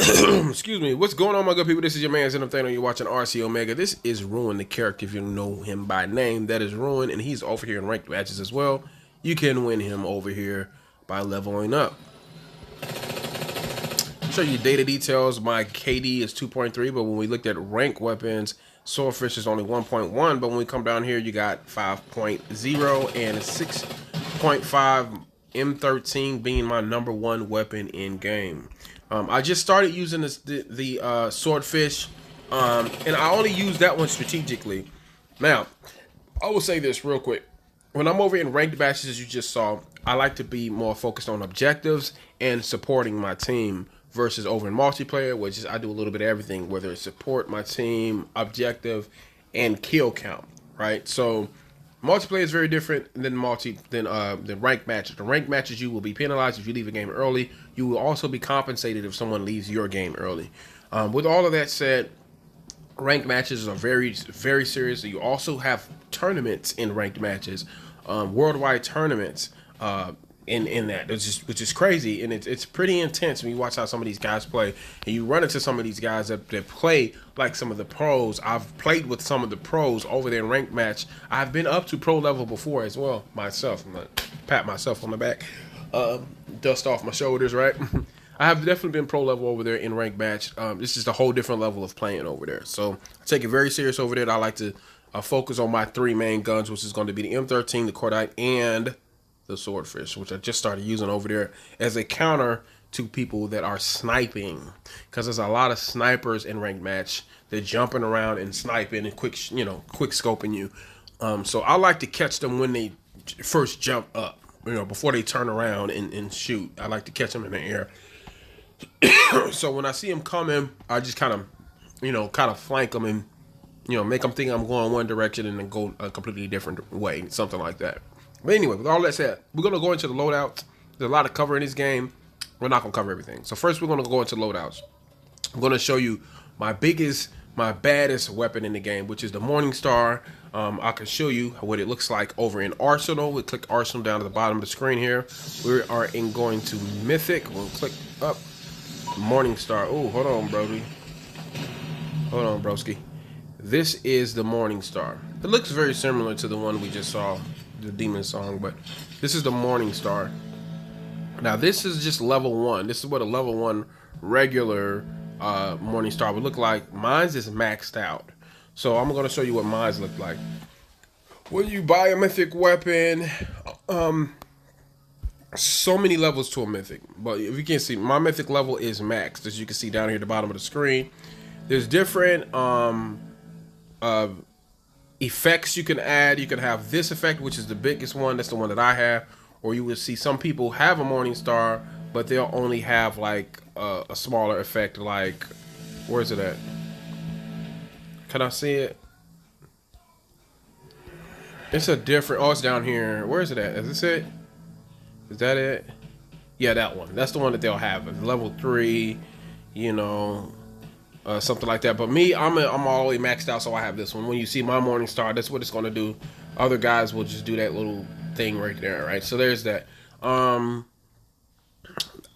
Excuse me. What's going on, my good people? This is your man Zenithano. You're watching RC Omega. This is Ruin, the character. If you know him by name, that is Ruin, and he's over here in ranked matches as well. You can win him over here by leveling up. Show you data details. My KD is 2.3, but when we looked at rank weapons, Swordfish is only 1.1. But when we come down here, you got 5.0 and 6.5. M13 being my #1 weapon in game. I just started using the Swordfish, and I only use that one strategically. Now, I will say this real quick. When I'm over in ranked matches, as you just saw, I like to be more focused on objectives and supporting my team versus over in multiplayer, which is I do a little bit of everything, whether it's support my team, objective, and kill count, right? So multiplayer is very different than ranked matches. The ranked matches, you will be penalized if you leave a game early. You will also be compensated if someone leaves your game early. With all of that said, ranked matches are very, very serious. You also have tournaments in ranked matches, worldwide tournaments in that, which is crazy, and it's pretty intense when you watch how some of these guys play, and you run into some of these guys that play like some of the pros. I've played with some of the pros over there in ranked match. I've been up to pro level before as well myself. I'm gonna pat myself on the back, dust off my shoulders, right? I have definitely been pro level over there in ranked match. This is a whole different level of playing over there, so I take it very serious over there. I like to focus on my 3 main guns, which is going to be the M13, the Cordite, and the Swordfish, which I just started using over there as a counter to people that are sniping, because there's a lot of snipers in ranked match. They're jumping around and sniping and quick scoping you. So I like to catch them when they first jump up, before they turn around and shoot. I like to catch them in the air. So when I see them coming, I just kind of flank them and make them think I'm going one direction and then go a completely different way, something like that. But anyway, with all that said, we're going to go into the loadouts. There's a lot to cover in this game. We're not going to cover everything. So first, we're going to go into loadouts. I'm going to show you my baddest weapon in the game, which is the Morningstar. I can show you what it looks like over in Arsenal. We click Arsenal down at the bottom of the screen here. We are going to Mythic. We'll click up Morningstar. Oh, hold on, Brody. Hold on, broski. This is the Morningstar. It looks very similar to the one we just saw, the Demon Song, but this is the Morningstar. Now this is just level 1. This is what a level 1 regular Morningstar would look like. Mine's is maxed out, so I'm going to show you what mine's look like. When you buy a mythic weapon, so many levels to a mythic, but if you can see, my mythic level is maxed, as you can see down here at the bottom of the screen. There's different effects you can add. You can have this effect, which is the biggest one. That's the one that I have. Or you will see some people have a Morningstar, but they'll only have like a smaller effect. Like, where's it at? Can I see it? It's a different. Oh, it's down here. Where is it at? Is this it? Is that it? Yeah, that one. That's the one that they'll have. It's level 3. Something like that. But me, I'm all the way maxed out, so I have this one. When you see my Morningstar, that's what it's going to do. Other guys will just do that little thing right there, right? So there's that. I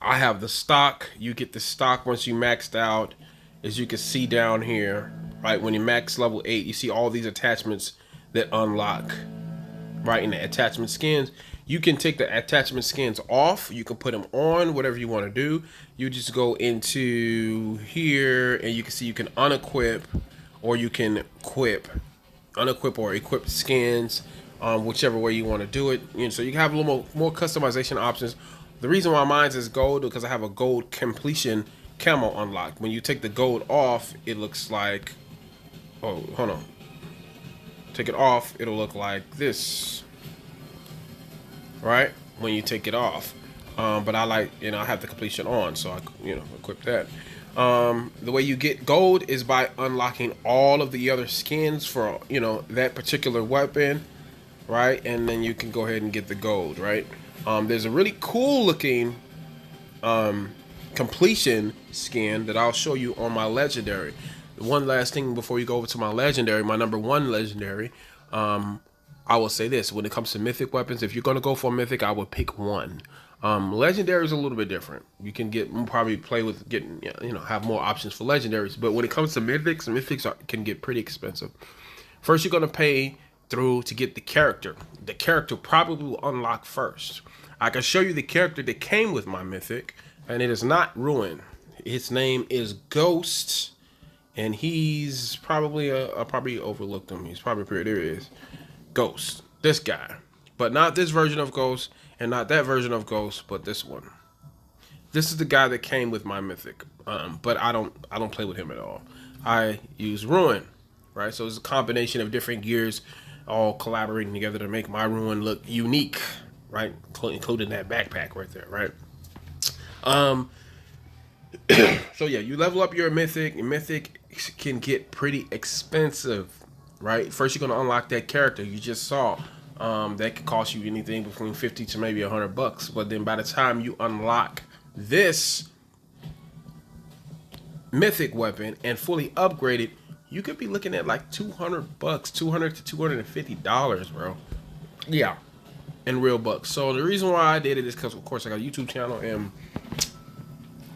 have the stock. You get the stock once you maxed out. As you can see down here, right? When you max level 8, you see all these attachments that unlock, right? In the attachment skins. You can take the attachment skins off. You can put them on, whatever you want to do. You just go into here, and you can see you can unequip, or you can unequip or equip skins, whichever way you want to do it. So you can have a little more customization options. The reason why mine is gold, because I have a gold completion camo unlocked. When you take the gold off, it looks like, oh, hold on. Take it off, it'll look like this. Right when you take it off, but I like, I have the completion on, so I equip that. The way you get gold is by unlocking all of the other skins for that particular weapon, right? And then you can go ahead and get the gold, right? There's a really cool looking completion skin that I'll show you on my legendary. One last thing before you go over to my legendary, my #1 legendary. I will say this: when it comes to mythic weapons, if you're going to go for a mythic, I would pick one. Legendary is a little bit different. You can probably play with getting, have more options for legendaries. But when it comes to mythics can get pretty expensive. First, you're gonna pay through to get the character. The character probably will unlock first. I can show you the character that came with my mythic, and it is not Ruin. His name is Ghost, and he's probably I probably overlooked him. He's probably pretty. There he is, Ghost. This guy, but not this version of Ghost, and not that version of Ghost, but this one. This is the guy that came with my mythic. But I don't play with him at all. I use Ruin, right? So it's a combination of different gears, all collaborating together to make my Ruin look unique, right? Including that backpack right there, right? So yeah, you level up your mythic. Your mythic can get pretty expensive, right? First, you're gonna unlock that character you just saw. That could cost you anything between 50 to maybe $100. But then by the time you unlock this mythic weapon and fully upgrade it, you could be looking at like $200, $200 to $250, bro. Yeah, in real bucks. So the reason why I did it is because, of course, I got a YouTube channel and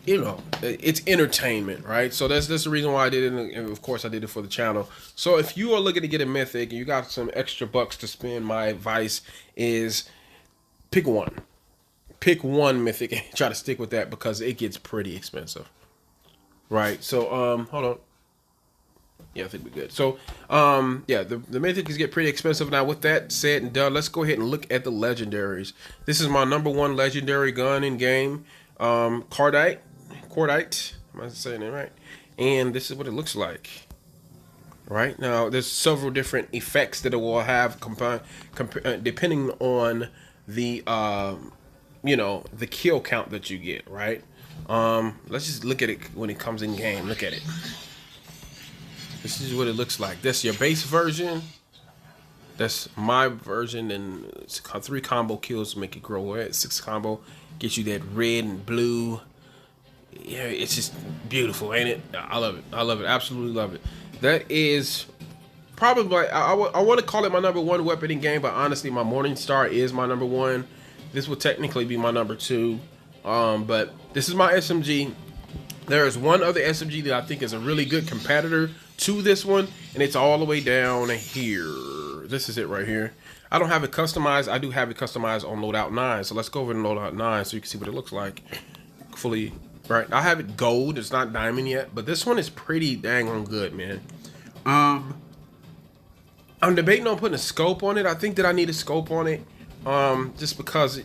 it's entertainment, right? So that's the reason why I did it, and of course I did it for the channel. So if you are looking to get a mythic and you got some extra bucks to spend, my advice is pick one mythic and try to stick with that, because it gets pretty expensive, right? So hold on. Yeah, I think we're good. So yeah, the mythics get pretty expensive. Now with that said and done, let's go ahead and look at the legendaries. This is my number one legendary gun in game, Cordite. Am I saying it right? And this is what it looks like. Right now, there's several different effects that it will have depending on the the kill count that you get. Right. Let's just look at it when it comes in game. Look at it. This is what it looks like. That's your base version. That's my version, and it's 3 combo kills to make it grow red. 6 combo gets you that red and blue. Yeah, it's just beautiful, ain't it? I love it. I love it. Absolutely love it. That is probably, I want to call it my number 1 weapon in game, but honestly, my Morning Star is my number 1. This would technically be my number 2. But this is my SMG. There is one other SMG that I think is a really good competitor to this one, and it's all the way down here. This is it right here. I don't have it customized. I do have it customized on Loadout 9. So let's go over to Loadout 9 so you can see what it looks like fully. Right, I have it gold. It's not diamond yet, but this one is pretty dang on good, man. I'm debating on putting a scope on it. I think that I need a scope on it, just because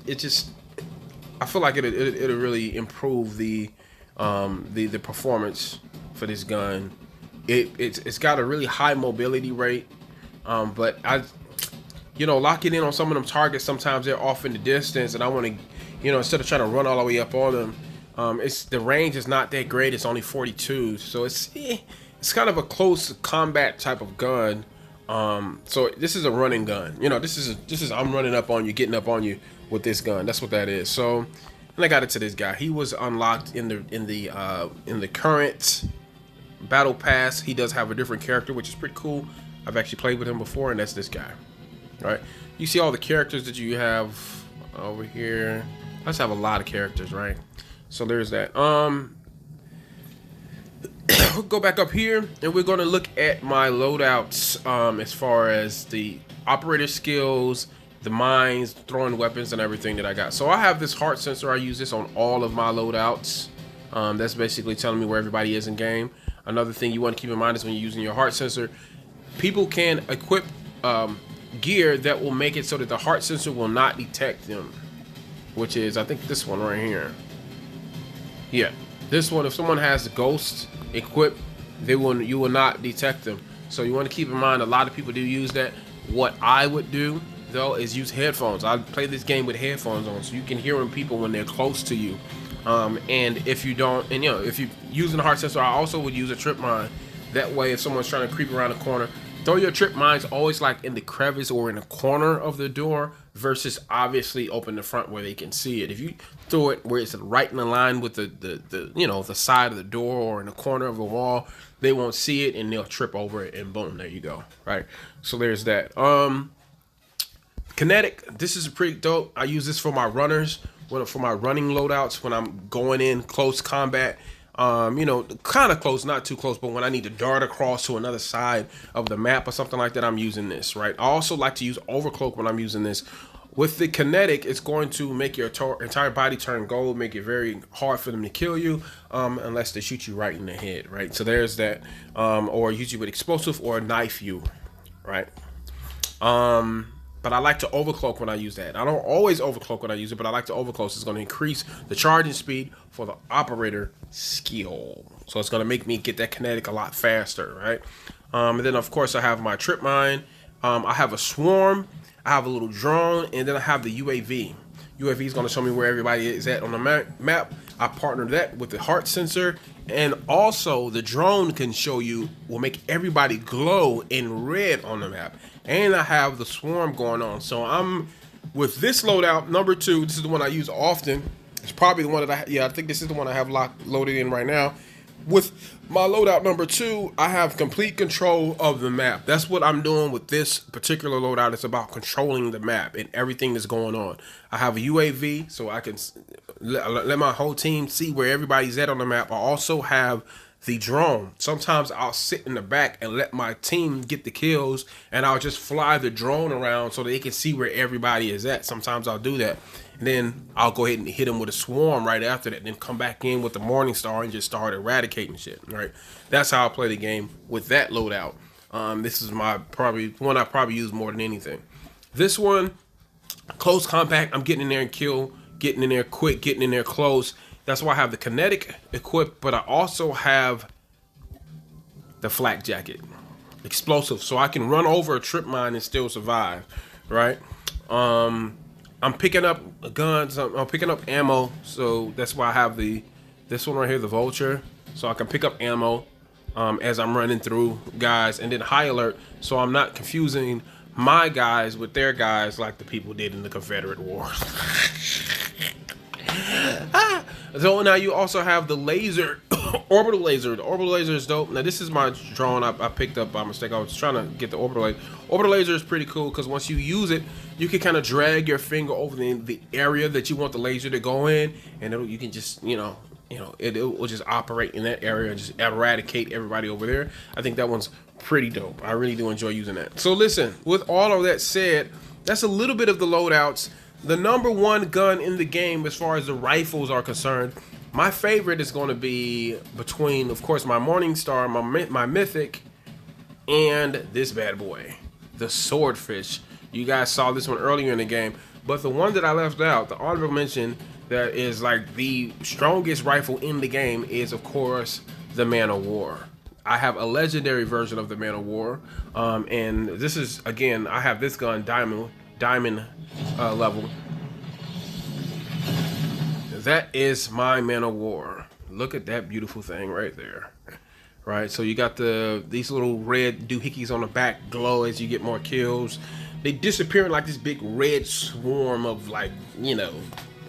I feel like it'll really improve the performance for this gun. It's got a really high mobility rate, but locking in on some of them targets, sometimes they're off in the distance, and I want to, instead of trying to run all the way up on them. The range is not that great. It's only 42, so it's kind of a close combat type of gun. So this is a running gun. This is I'm running up on you, getting up on you with this gun. That's what that is. So, and I got it to this guy. He was unlocked in the current battle pass. He does have a different character, which is pretty cool. I've actually played with him before, and that's this guy. All right, you see all the characters that you have over here. Let's have a lot of characters, right? So there's that. We'll go back up here, and we're going to look at my loadouts as far as the operator skills, the mines, throwing weapons, and everything that I got. So I have this heart sensor. I use this on all of my loadouts. That's basically telling me where everybody is in game. Another thing you want to keep in mind is when you're using your heart sensor, people can equip gear that will make it so that the heart sensor will not detect them, which is, I think, this one right here. Yeah, this one, if someone has Ghost equipped, you will not detect them. So you want to keep in mind, a lot of people do use that. What I would do, though, is use headphones. I play this game with headphones on, so you can hear people when they're close to you. And if you don't, and if you're using a heart sensor, I also would use a trip mine. That way, if someone's trying to creep around the corner, throw your trip mines always like in the crevice or in the corner of the door, versus obviously open the front where they can see it. If you throw it where it's right in the line with the side of the door or in the corner of the wall, they won't see it and they'll trip over it, and boom, there you go. Right. So there's that. Kinetic. This is pretty dope. I use this for my runners. for my running loadouts when I'm going in close combat. You know, kind of close, not too close, but when I need to dart across to another side of the map or something like that, I'm using this, right? I also like to use Overclock when I'm using this. With the kinetic, it's going to make your entire body turn gold, make it very hard for them to kill you, unless they shoot you right in the head, right? So there's that, or use you with explosive or knife you, right? But I like to overcloak when I use that. I don't always overcloak when I use it, but I like to overcloak. It's going to increase the charging speed for the operator skill. So it's going to make me get that kinetic a lot faster, right? And then, of course, I have my trip mine. I have a swarm. I have a little drone. And then I have the UAV. UAV is going to show me where everybody is at on the map. I partnered that with the heart sensor. And also, the drone can show you, will make everybody glow in red on the map. And I have the swarm going on. So I'm with this loadout, number 2. This is the one I use often. It's probably the one that I think this is the one I have loaded in right now. With my loadout number 2, I have complete control of the map. That's what I'm doing with this particular loadout. It's about controlling the map and everything that's going on. I have a UAV, so I can let my whole team see where everybody's at on the map. I also have the drone. Sometimes I'll sit in the back and let my team get the kills, and I'll just fly the drone around so they can see where everybody is at. Sometimes I'll do that. And then I'll go ahead and hit them with a swarm right after that, and then come back in with the Morning Star and just start eradicating shit, right? That's how I play the game with that loadout. This is my one I probably use more than anything. This one, close compact, I'm getting in there and kill, getting in there quick, getting in there close. That's why I have the kinetic equipped, but I also have the flak jacket, explosive, so I can run over a trip mine and still survive, right? I'm picking up guns, I'm picking up ammo, so that's why I have this one right here, the Vulture, so I can pick up ammo as I'm running through guys, and then high alert, so I'm not confusing my guys with their guys like the people did in the Confederate War. So now you also have the laser, orbital laser. The orbital laser is dope. Now this is my drone I picked up by mistake. I was trying to get the orbital laser. Orbital laser is pretty cool because once you use it, you can kind of drag your finger over the area that you want the laser to go in, and you can just it will just operate in that area and just eradicate everybody over there. I think that one's pretty dope. I really do enjoy using that. So listen, with all of that said, that's a little bit of the loadouts. The number 1 gun in the game as far as the rifles are concerned, my favorite is going to be between, of course, my Morning Star, my Mythic, and this bad boy, the Swordfish. You guys saw this one earlier in the game, but the one that I left out, the honorable mention that is like the strongest rifle in the game is, of course, the Man of War. I have a legendary version of the Man of War, and this is, again, I have this gun diamond level. That is my Man of War. Look at that beautiful thing right there, right? So you got these little red doohickeys on the back glow as you get more kills. They disappear in like this big red swarm of, like,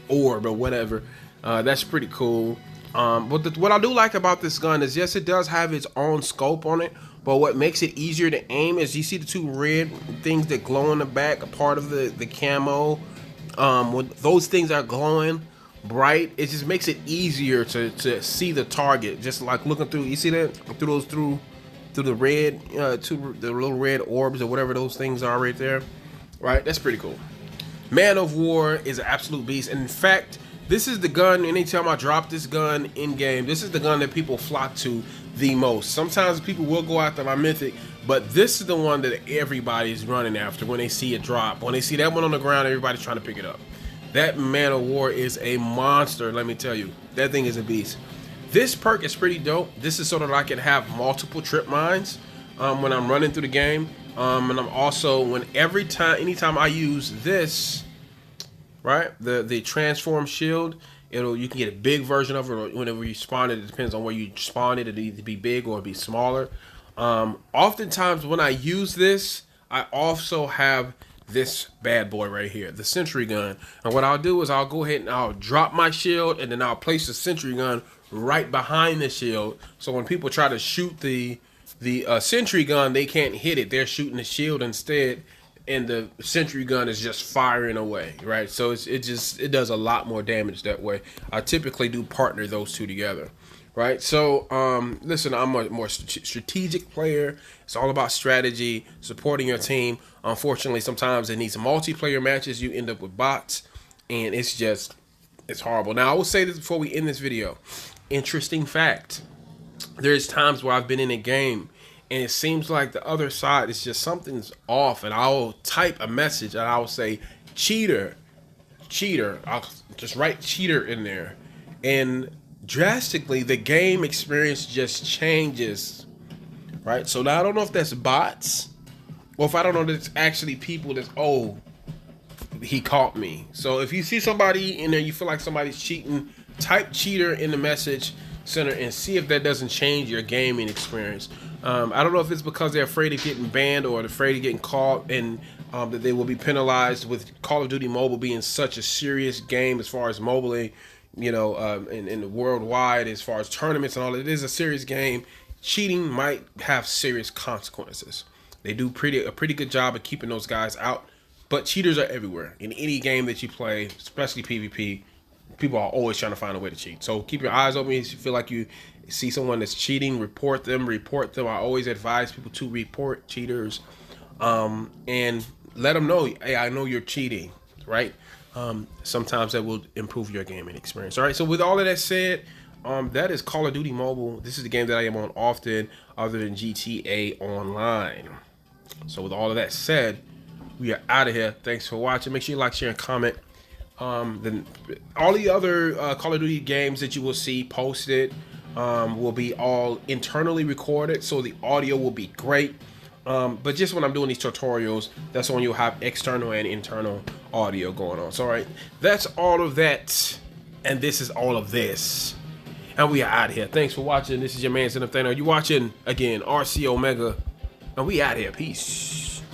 orb or whatever. That's pretty cool. But what I do like about this gun is, yes, it does have its own scope on it, but what makes it easier to aim is you see the 2 red things that glow in the back, a part of the camo. When those things are glowing bright, it just makes it easier to see the target. Just like looking through, you see that through the red, the little red orbs or whatever those things are right there, right? That's pretty cool. Man of War is an absolute beast, and in fact, this is the gun, anytime I drop this gun in game, this is the gun that people flock to the most. Sometimes people will go after my Mythic, but this is the one that everybody's running after when they see it drop. When they see that one on the ground, everybody's trying to pick it up. That Man of War is a monster, let me tell you. That thing is a beast. This perk is pretty dope. This is so that I can have multiple trip mines when I'm running through the game. And I'm also, anytime I use this, right, the transform shield, you can get a big version of it, or whenever you spawn it. It depends on where you spawn it. It'll either be big or be smaller. Oftentimes when I use this, I also have this bad boy right here, the sentry gun. And what I'll do is I'll go ahead and I'll drop my shield, and then I'll place the sentry gun right behind the shield. So when people try to shoot the sentry gun, they can't hit it. They're shooting the shield instead, and the sentry gun is just firing away, right? So it does a lot more damage that way. I typically do partner those two together, right? So listen, I'm a more strategic player. It's all about strategy, supporting your team. Unfortunately, sometimes it needs multiplayer matches. You end up with bots, and it's horrible. Now, I will say this before we end this video. Interesting fact: there's times where I've been in a game, and it seems like the other side is just something's off, and I'll type a message and I'll say cheater. I'll just write cheater in there, and drastically the game experience just changes, right? So now I don't know if that's bots, or if I don't know that it's actually people that's, oh, he caught me. So if you see somebody in there, you feel like somebody's cheating, type cheater in the message center and see if that doesn't change your gaming experience. I don't know if it's because they're afraid of getting banned or afraid of getting caught, and that they will be penalized with Call of Duty Mobile being such a serious game as far as mobiling, in the worldwide, as far as tournaments and all. It is a serious game. Cheating might have serious consequences. They do a pretty good job of keeping those guys out, but cheaters are everywhere in any game that you play, especially PvP. People are always trying to find a way to cheat. So keep your eyes open. If you feel like you see someone that's cheating, report them. I always advise people to report cheaters, and let them know, hey, I know you're cheating, right? Sometimes that will improve your gaming experience. All right, so with all of that said, that is Call of Duty Mobile. This is the game that I am on often, other than GTA Online. So with all of that said, we are out of here. Thanks for watching. Make sure you like, share, and comment. Then all the other Call of Duty games that you will see posted will be all internally recorded, so the audio will be great. But just when I'm doing these tutorials, that's when you'll have external and internal audio going on. So all right, that's all of that, and this is all of this, and we are out of here. Thanks for watching. This is your man Zenithano. You watching again RC Omega, and we out here. Peace.